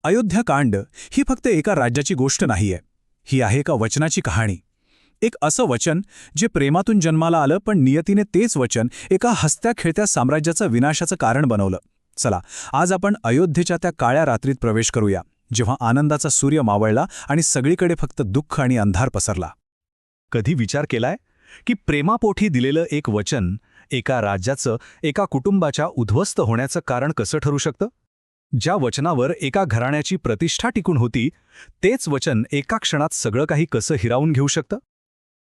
अयोध्याकांड ही फक्त एका राज्याची गोष्ट नाहीये. ही आहे एका वचनाची कहाणी. एक असं वचन जे प्रेमातून जन्माला आलं, पण नियतीने तेच वचन एका हसत्या खेळत्या साम्राज्याचं विनाशाचं कारण बनवलं. चला, आज आपण अयोध्येच्या त्या काळ्या रात्रीत प्रवेश करूया, जेव्हा आनंदाचा सूर्य मावळला आणि सगळीकडे फक्त दुःख आणि अंधार पसरला. कधी विचार केलाय की प्रेमापोटी दिलेलं एक वचन एका राज्याचं, एका कुटुंबाच्या उद्ध्वस्त होण्याचं कारण कसं ठरू शकतं? ज्या वचनावर एका घराण्याची प्रतिष्ठा टिकून होती, तेच वचन एका क्षणात सगळं काही कसं हिरावून घेऊ शकतं?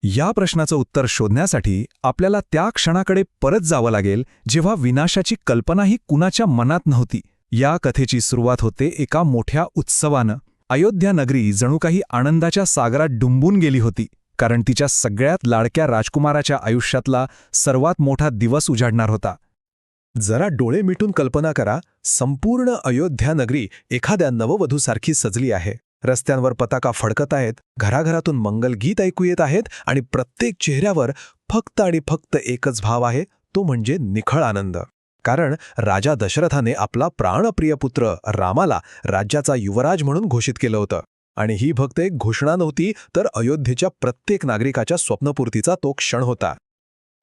या प्रश्नाचं उत्तर शोधण्यासाठी आपल्याला त्या क्षणाकडे परत जावं लागेल, जेव्हा विनाशाची कल्पनाही कुणाच्या मनात नव्हती. या कथेची सुरुवात होते एका मोठ्या उत्सवानं. अयोध्या नगरी जणू काही आनंदाच्या सागरात डुंबून गेली होती, कारण तिच्या सगळ्यात लाडक्या राजकुमाराच्या आयुष्यातला सर्वात मोठा दिवस उजाडणार होता. जरा डोळे मिटून कल्पना करा, संपूर्ण अयोध्या नगरी एखाद्या नववधूसारखी सजली आहे. रस्त्यांवर पताका फडकत आहेत, घराघरातून मंगलगीत ऐकू येत आहेत आणि प्रत्येक चेहऱ्यावर फक्त आणि फक्त एकच भाव आहे, तो म्हणजे निखळ आनंद. कारण राजा दशरथाने आपला प्राणप्रिय पुत्र रामाला राज्याचा युवराज म्हणून घोषित केलं होतं. आणि ही फक्त एक घोषणा नव्हती, तर अयोध्येच्या प्रत्येक नागरिकाच्या स्वप्नपूर्तीचा तो क्षण होता.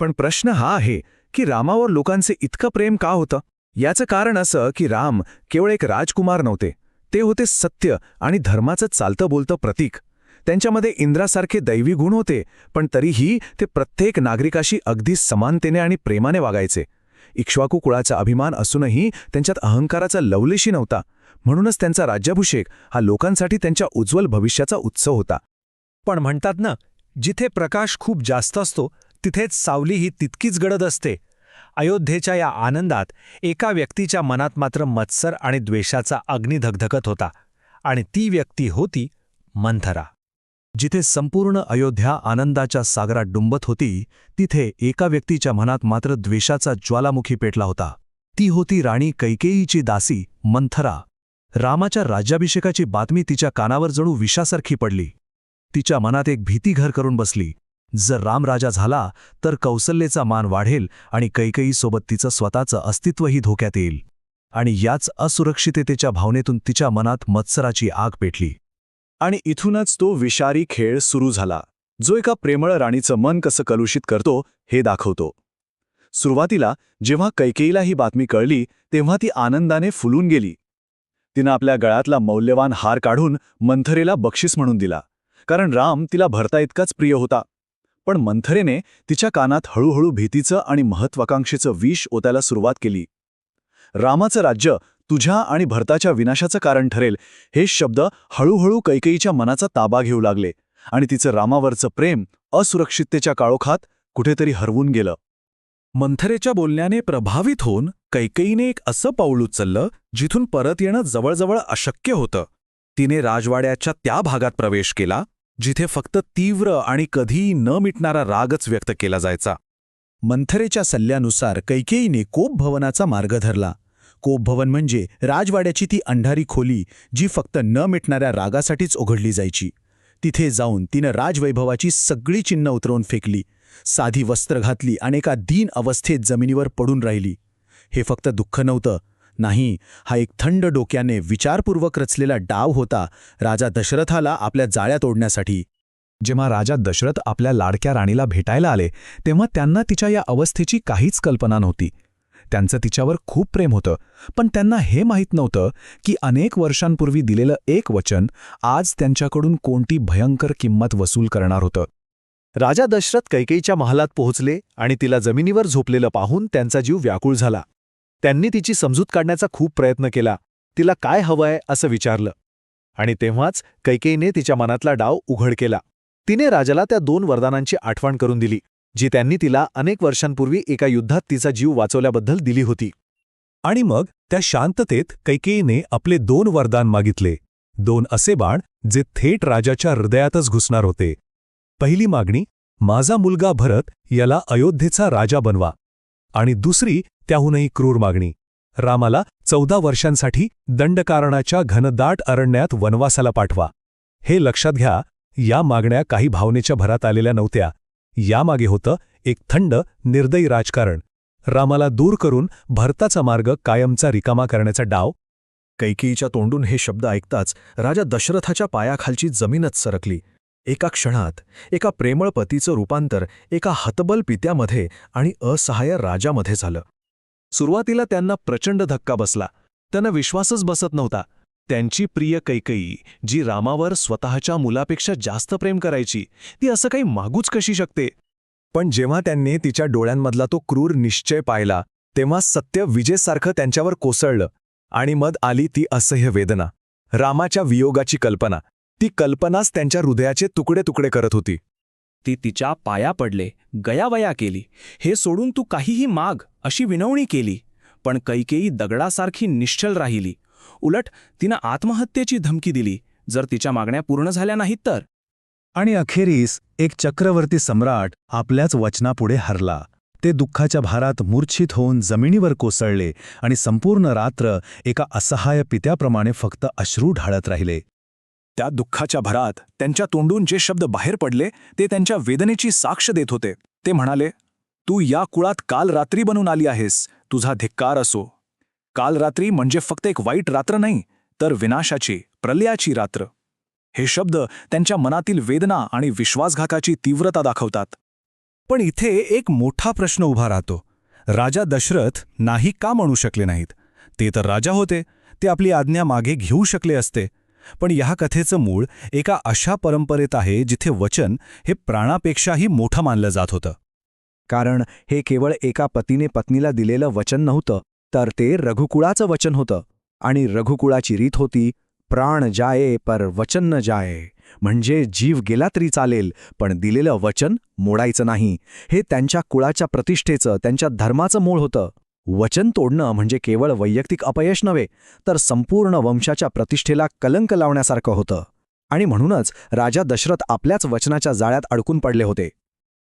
पण प्रश्न हा आहे की रामावर लोकांचे इतकं प्रेम का होतं? याचं कारण असं की राम केवळ एक राजकुमार नव्हते, ते होते सत्य आणि धर्माचं चालतं बोलतं प्रतीक. त्यांच्यामध्ये इंद्रासारखे दैवी गुण होते, पण तरीही ते प्रत्येक नागरिकाशी अगदी समानतेने आणि प्रेमाने वागायचे. इक्ष्वाकू कुळाचा अभिमान असूनही त्यांच्यात अहंकाराचा लवलेशी नव्हता. म्हणूनच त्यांचा राज्याभिषेक हा लोकांसाठी त्यांच्या उज्ज्वल भविष्याचा उत्सव होता. पण म्हणतात ना, जिथे प्रकाश खूप जास्त असतो तिथेच सावली ही तितकीच गडद असते. अयोध्येच्या या आनंदात एका व्यक्तीच्या मनात मात्र मत्सर आणि द्वेषाचा अग्नी धगधगत होता, आणि ती व्यक्ती होती मंथरा. जिथे संपूर्ण अयोध्या आनंदाच्या सागरात डुंबत होती, तिथे एका व्यक्तीच्या मनात मात्र द्वेषाचा ज्वालामुखी पेटला होता. ती होती राणी कैकेयीची दासी मंथरा. रामाच्या राज्याभिषेकाची बातमी तिच्या कानावर जणू विषासारखी पडली. तिच्या मनात एक भीती घर करून बसली. जर राम राजा झाला तर कौसल्येचा मान वाढेल आणि कैकेयीसोबत तिचं स्वतःचं अस्तित्वही धोक्यात येईल. आणि याच असुरक्षिततेच्या भावनेतून तिच्या मनात मत्सराची आग पेटली. आणि इथूनच तो विषारी खेळ सुरू झाला, जो एका प्रेमळ राणीचं मन कसं कलुषित करतो हे दाखवतो. सुरुवातीला जेव्हा कैकेयीला ही बातमी कळली, तेव्हा ती आनंदाने फुलून गेली. तिनं आपल्या गळ्यातला मौल्यवान हार काढून मंथरेला बक्षीस म्हणून दिला, कारण राम तिला भरता इतकाच प्रिय होता. पण मंथरेने तिच्या कानात हळूहळू भीतीचं आणि महत्वाकांक्षेचं विष ओतायला सुरुवात केली. रामाचं राज्य तुझ्या आणि भरताच्या विनाशाचं कारण ठरेल, हे शब्द हळूहळू कैकेयीच्या मनाचा ताबा घेऊ लागले, आणि तिचं रामावरचं प्रेम असुरक्षिततेच्या काळोखात कुठेतरी हरवून गेलं. मंथरेच्या बोलण्याने प्रभावित होऊन कैकेयीने एक असं पाऊल उचललं जिथून परत येणं जवळजवळ अशक्य होतं. तिने राजवाड्याच्या त्या भागात प्रवेश केला जिथे फक्त तीव्र आणि कधीही न मिटणारा रागच व्यक्त केला जायचा. मंथरेच्या सल्ल्यानुसार कैकेयीने कोपभवनाचा मार्ग धरला. कोपभवन म्हणजे राजवाड्याची ती अंधारी खोली, जी फक्त न मिटणाऱ्या रागासाठीच उघडली जायची. तिथे जाऊन तिनं राजवैभवाची सगळी चिन्ह उतरवून फेकली, साधी वस्त्र घातली आणि एका दीन अवस्थेत जमिनीवर पडून राहिली. हे फक्त दुःख नव्हतं, नाही, हा एक थंड डोक्याने विचारपूर्वक रचलेला डाव होता राजा दशरथाला आपल्या जाळ्यात ओढण्यासाठी. जेव्हा राजा दशरथ आपल्या लाडक्या राणीला भेटायला आले, तेव्हा त्यांना तिच्या या अवस्थेची काहीच कल्पना नव्हती. त्यांचं तिच्यावर खूप प्रेम होतं, पण त्यांना हे माहीत नव्हतं की अनेक वर्षांपूर्वी दिलेलं एक वचन आज त्यांच्याकडून कोणती भयंकर किंमत वसूल करणार होतं. राजा दशरथ कैकेयीच्या महालात पोहोचले आणि तिला जमिनीवर झोपलेलं पाहून त्यांचा जीव व्याकुळ झाला. त्यांनी तिची समजूत काढण्याचा खूप प्रयत्न केला, तिला काय हवंय असं विचारलं. आणि तेव्हाच कैकेयीने तिच्या मनातला डाव उघड केला. तिने राजाला त्या 2 वरदानांची आठवण करून दिली, जी त्यांनी तिला अनेक वर्षांपूर्वी एका युद्धात तिचा जीव वाचवल्याबद्दल दिली होती. आणि मग त्या शांततेत कैकेयीने आपले 2 वरदान मागितले. 2 असे बाण जे थेट राजाच्या हृदयातच घुसणार होते. पहिली मागणी, माझा मुलगा भरत याला अयोध्येचा राजा बनवा. आणि दुसरी, त्याहूनही क्रूर मागणी, रामाला 14 वर्षांसाठी दंडकारणाच्या घनदाट अरण्यात वनवासाला पाठवा. हे लक्षात घ्या, या मागण्या काही भावनेच्या भरात आलेल्या नव्हत्या. यामागे होतं एक थंड, निर्दयी राजकारण. रामाला दूर करून भरताचा मार्ग कायमचा रिकामा करण्याचा डाव. कैकेयीच्या तोंडून हे शब्द ऐकताच राजा दशरथाच्या पायाखालची जमीनच सरकली. एका क्षणात एका प्रेमळ पतीचं रूपांतर एका हतबल पित्यामध्ये आणि असहाय्य राजामध्ये झालं. सुरुवातीला त्यांना प्रचंड धक्का बसला. त्यांना विश्वासच बसत नव्हता. त्यांची प्रिय कैकेयी, जी रामावर स्वतःच्या मुलापेक्षा जास्त प्रेम करायची, ती असं काही मागूच कशी शकते? पण जेव्हा त्यांनी तिच्या डोळ्यांमधला तो क्रूर निश्चय पाहिला, तेव्हा सत्य विजेसारखं त्यांच्यावर कोसळलं. आणि मग आली ती असह्य वेदना, रामाच्या वियोगाची कल्पना. ती कल्पनाच त्यांच्या हृदयाचे तुकडे तुकडे करत होती. ती तिच्या पाया पडले, गयावया केली. हे सोडून तू काहीही माग अशी विनवणी केली. पण कैकेयी दगडासारखी निश्चल राहिली. उलट तिनं आत्महत्येची धमकी दिली, जर तिच्या मागण्या पूर्ण झाल्या नाहीत तर. आणि अखेरीस एक चक्रवर्ती सम्राट आपल्याच वचनापुढे हरला. ते दुःखाच्या भारात मूर्छित होऊन जमिनीवर कोसळले आणि संपूर्ण रात्र एका असहाय्य पित्याप्रमाणे फक्त अश्रू ढाळत राहिले. त्या दुःखाच्या भरात त्यांच्या तोंडून जे शब्द बाहेर पडले ते त्यांच्या वेदनेची साक्ष देत होते. ते म्हणाले, तू या कुळात काल रात्री बनून आली आहेस, तुझा धिक्कार असो. काल रात्री म्हणजे फक्त एक वाईट रात्र नाही, तर विनाशाची, प्रलयाची रात्र. हे शब्द त्यांच्या मनातील वेदना आणि विश्वासघाताची तीव्रता दाखवतात. पण इथे एक मोठा प्रश्न उभा राहतो. राजा दशरथ नाही का म्हणू शकले नाहीत? ते तर राजा होते, ते आपली आज्ञा मागे घेऊ शकले असते. पण ह्या कथेचं मूळ एका अशा परंपरेत आहे जिथे वचन हे प्राणापेक्षाही मोठं मानलं जात होतं. कारण हे केवळ एका पतीने पत्नीला दिलेलं वचन नव्हतं, तर ते रघुकुळाचं वचन होतं. आणि रघुकुळाची रीत होती, प्राण जाये पर वचन न जाये. म्हणजे जीव गेला तरी चालेल, पण दिलेलं वचन मोडायचं नाही. हे त्यांच्या कुळाच्या प्रतिष्ठेचं, त्यांच्या धर्माचं मूळ होतं. वचन तोडणं म्हणजे केवळ वैयक्तिक अपयश नव्हे, तर संपूर्ण वंशाच्या प्रतिष्ठेला कलंक लावण्यासारखं होतं. आणि म्हणूनच राजा दशरथ आपल्याच वचनाच्या जाळ्यात अडकून पडले होते.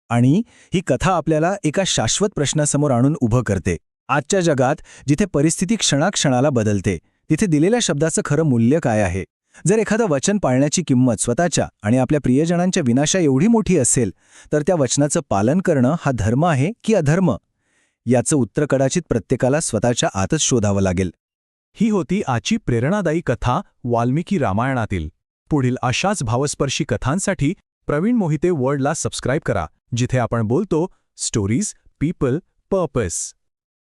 आणि ही कथा आपल्याला एका शाश्वत प्रश्नासमोर आणून उभं करते. आजच्या जगात जिथे परिस्थिती क्षणाक्षणाला बदलते, तिथे दिलेल्या शब्दाचं खरं मूल्य काय आहे? जर एखादं वचन पाळण्याची किंमत स्वतःच्या आणि आपल्या प्रियजनांच्या विनाशा एवढी मोठी असेल, तर त्या वचनाचं पालन करणं हा धर्म आहे की अधर्म? याचं उत्तर कदाचित प्रत्येकाला स्वतःच्या आतच शोधावं लागेल. ही होती आजची प्रेरणादायी कथा वाल्मिकी रामायणातील. पुढील अशाच भावस्पर्शी कथांसाठी प्रवीण मोहिते वर्ल्डला सबस्क्राईब करा, जिथे आपण बोलतो स्टोरीज, पीपल, पर्पस.